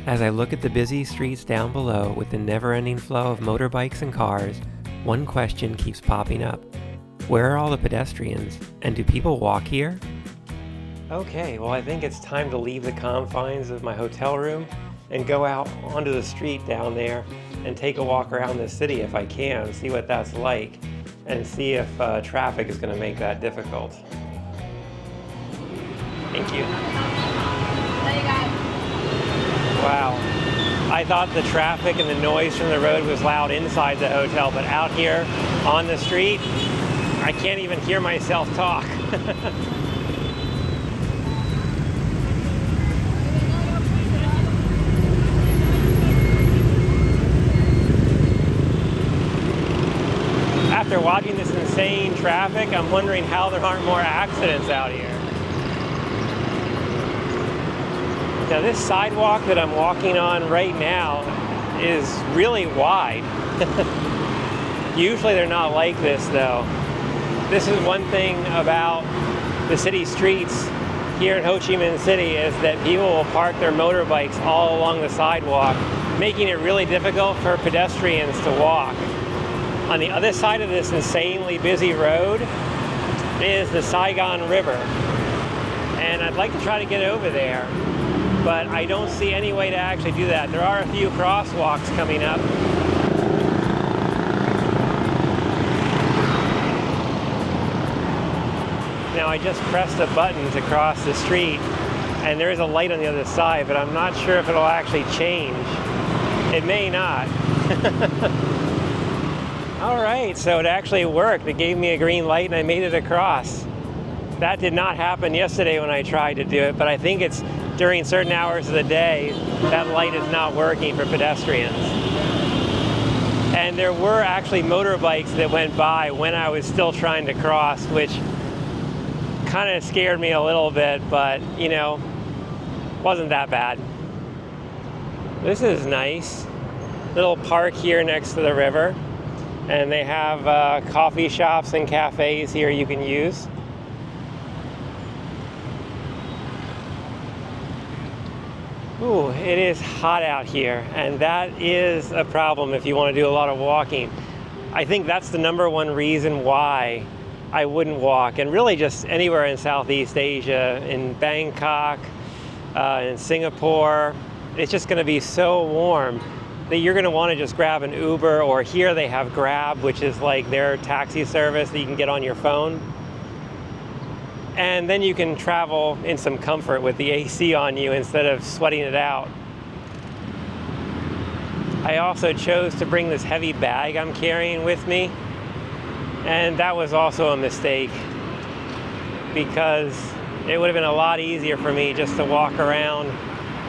As I look at the busy streets down below with the never-ending flow of motorbikes and cars, one question keeps popping up. Where are all the pedestrians, and do people walk here? Okay, well I think it's time to leave the confines of my hotel room and go out onto the street down there and take a walk around the city if I can, see what that's like, and see if traffic is going to make that difficult. Thank you. Wow. I thought the traffic and the noise from the road was loud inside the hotel, but out here on the street, I can't even hear myself talk. After watching this insane traffic, I'm wondering how there aren't more accidents out here. Now this sidewalk that I'm walking on right now is really wide. Usually they're not like this though. This is one thing about the city streets here in Ho Chi Minh City, is that people will park their motorbikes all along the sidewalk, making it really difficult for pedestrians to walk. On the other side of this insanely busy road is the Saigon River. And I'd like to try to get over there, but I don't see any way to actually do that. There are a few crosswalks coming up. Now I just pressed a button to cross the street, and there is a light on the other side, but I'm not sure if it'll actually change. It may not. All right, so it actually worked. It gave me a green light and I made it across. That did not happen yesterday when I tried to do it, but I think it's during certain hours of the day that light is not working for pedestrians. And there were actually motorbikes that went by when I was still trying to cross, which kind of scared me a little bit, but you know, wasn't that bad. This is nice. Little park here next to the river. And they have coffee shops and cafes here you can use. Ooh, it is hot out here, and that is a problem if you want to do a lot of walking. I think that's the number one reason why I wouldn't walk, and really just anywhere in Southeast Asia, in Bangkok, in Singapore. It's just going to be so warm that you're going to want to just grab an Uber, or here they have Grab, which is like their taxi service that you can get on your phone. And then you can travel in some comfort with the AC on you instead of sweating it out. I also chose to bring this heavy bag I'm carrying with me, and that was also a mistake, because it would have been a lot easier for me just to walk around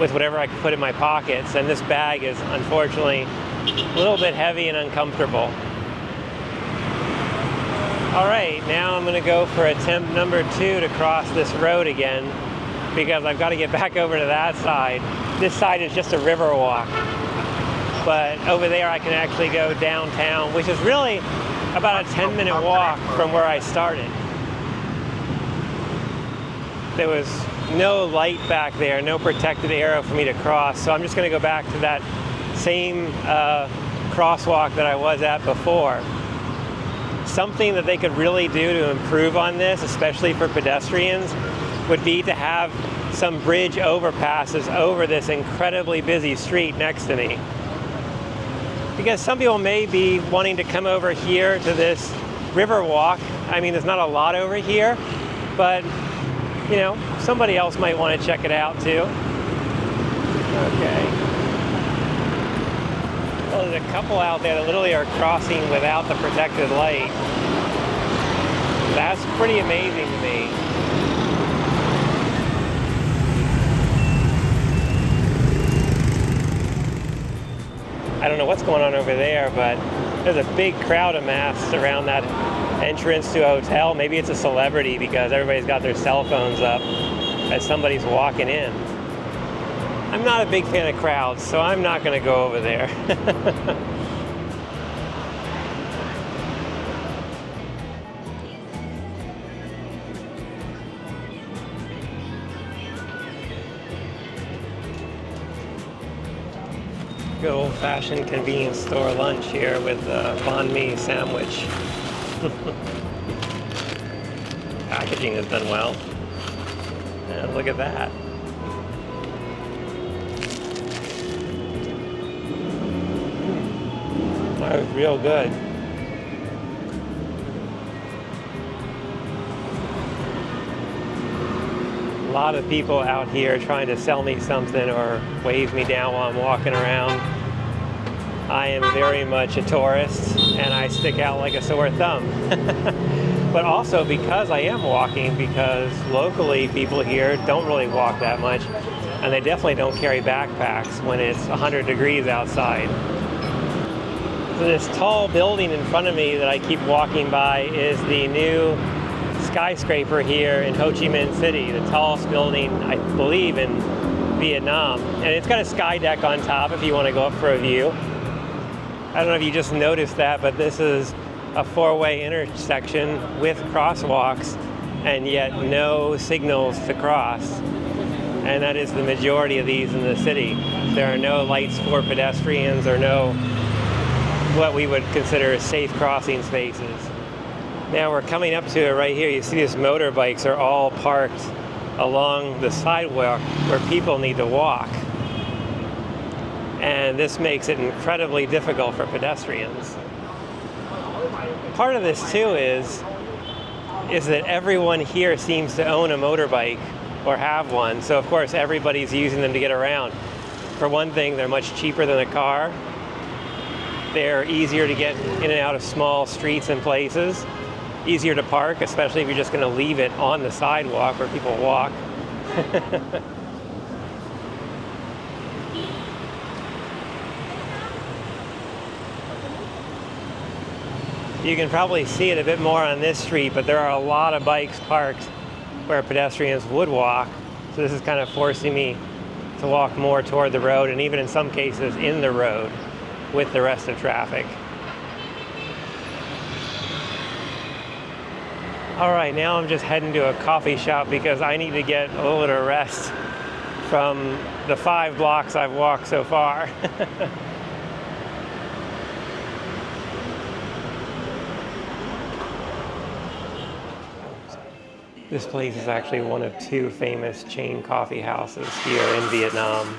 with whatever I could put in my pockets, and this bag is unfortunately a little bit heavy and uncomfortable. All right, now I'm gonna go for attempt number 2 to cross this road again, because I've got to get back over to that side. This side is just a river walk, but over there I can actually go downtown, which is really about a 10-minute walk from where I started. There was no light back there, no protected area for me to cross, so I'm just going to go back to that same crosswalk that I was at before. Something that they could really do to improve on this, especially for pedestrians, would be to have some bridge overpasses over this incredibly busy street next to me. Because some people may be wanting to come over here to this river walk. I mean, there's not a lot over here, but you know, somebody else might want to check it out too. Okay. Well, there's a couple out there that literally are crossing without the protected light. That's pretty amazing to me. I don't know what's going on over there, but there's a big crowd amassed around that entrance to a hotel. Maybe it's a celebrity because everybody's got their cell phones up as somebody's walking in. I'm not a big fan of crowds, so I'm not going to go over there. Good old-fashioned convenience store lunch here with a banh mi sandwich. Packaging is done well. And look at that. That was real good. A lot of people out here trying to sell me something or wave me down while I'm walking around. I am very much a tourist and I stick out like a sore thumb. But also because I am walking, because locally people here don't really walk that much, and they definitely don't carry backpacks when it's 100 degrees outside. So this tall building in front of me that I keep walking by is the new skyscraper here in Ho Chi Minh City, the tallest building, I believe, in Vietnam. And it's got a sky deck on top if you want to go up for a view. I don't know if you just noticed that, but this is a four-way intersection with crosswalks and yet no signals to cross. And that is the majority of these in the city. There are no lights for pedestrians or no what we would consider safe crossing spaces. Now we're coming up to it right here. You see these motorbikes are all parked along the sidewalk where people need to walk. And this makes it incredibly difficult for pedestrians. Part of this too is that everyone here seems to own a motorbike or have one. So of course everybody's using them to get around. For one thing, they're much cheaper than a car. They're easier to get in and out of small streets and places. Easier to park, especially if you're just going to leave it on the sidewalk where people walk. You can probably see it a bit more on this street, but there are a lot of bikes parked where pedestrians would walk. So this is kind of forcing me to walk more toward the road, and even in some cases in the road with the rest of traffic. All right, now I'm just heading to a coffee shop because I need to get a little bit of rest from the 5 blocks I've walked so far. This place is actually one of 2 famous chain coffee houses here in Vietnam.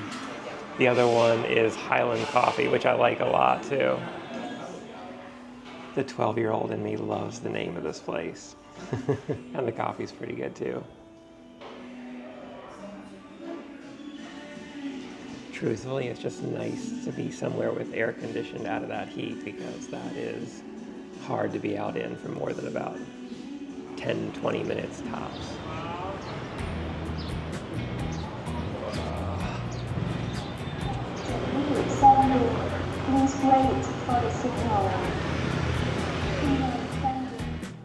The other one is Highland Coffee, which I like a lot too. The 12-year-old in me loves the name of this place. And the coffee's pretty good too. Truthfully, it's just nice to be somewhere with air conditioned out of that heat, because that is hard to be out in for more than about 10-20 minutes tops. Please wait for the signal.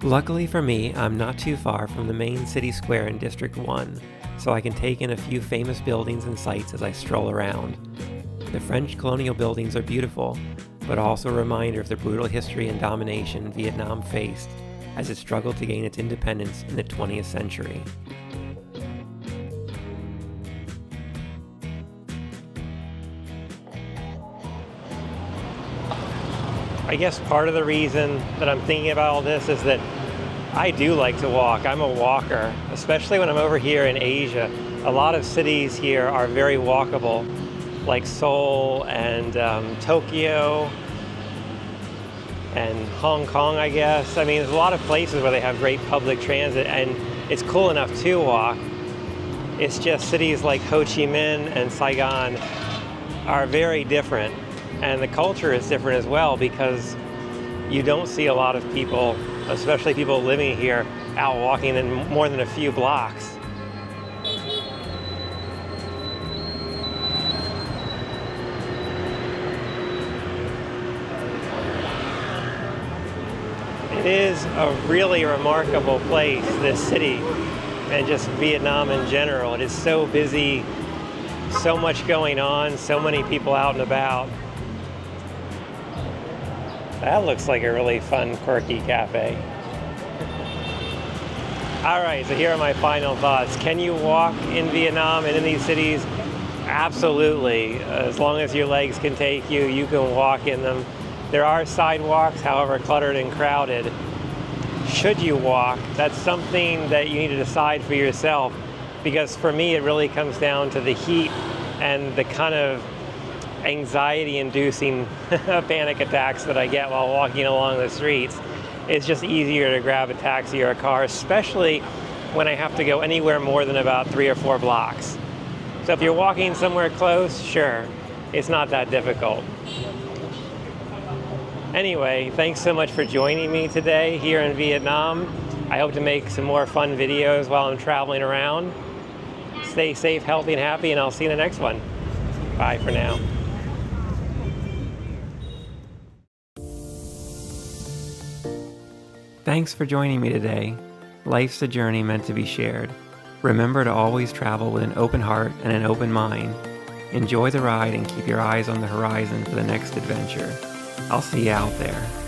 Luckily for me, I'm not too far from the main city square in District 1, so I can take in a few famous buildings and sights as I stroll around. The French colonial buildings are beautiful, but also a reminder of the brutal history and domination Vietnam faced as it struggled to gain its independence in the 20th century. I guess part of the reason that I'm thinking about all this is that I do like to walk. I'm a walker, especially when I'm over here in Asia. A lot of cities here are very walkable, like Seoul and Tokyo and Hong Kong, I guess. I mean, there's a lot of places where they have great public transit and it's cool enough to walk. It's just cities like Ho Chi Minh and Saigon are very different. And the culture is different as well, because you don't see a lot of people, especially people living here, out walking in more than a few blocks. It is a really remarkable place, this city, and just Vietnam in general. It is so busy, so much going on, so many people out and about. That looks like a really fun, quirky cafe. All right, so here are my final thoughts. Can you walk in Vietnam and in these cities? Absolutely. As long as your legs can take you, you can walk in them. There are sidewalks, however cluttered and crowded. Should you walk? That's something that you need to decide for yourself, because for me it really comes down to the heat and the kind of anxiety-inducing panic attacks that I get while walking along the streets. It's just easier to grab a taxi or a car, especially when I have to go anywhere more than about 3 or 4 blocks. So if you're walking somewhere close, sure, it's not that difficult. Anyway, thanks so much for joining me today here in Vietnam. I hope to make some more fun videos while I'm traveling around. Stay safe, healthy, and happy, and I'll see you in the next one. Bye for now. Thanks for joining me today. Life's a journey meant to be shared. Remember to always travel with an open heart and an open mind. Enjoy the ride and keep your eyes on the horizon for the next adventure. I'll see you out there.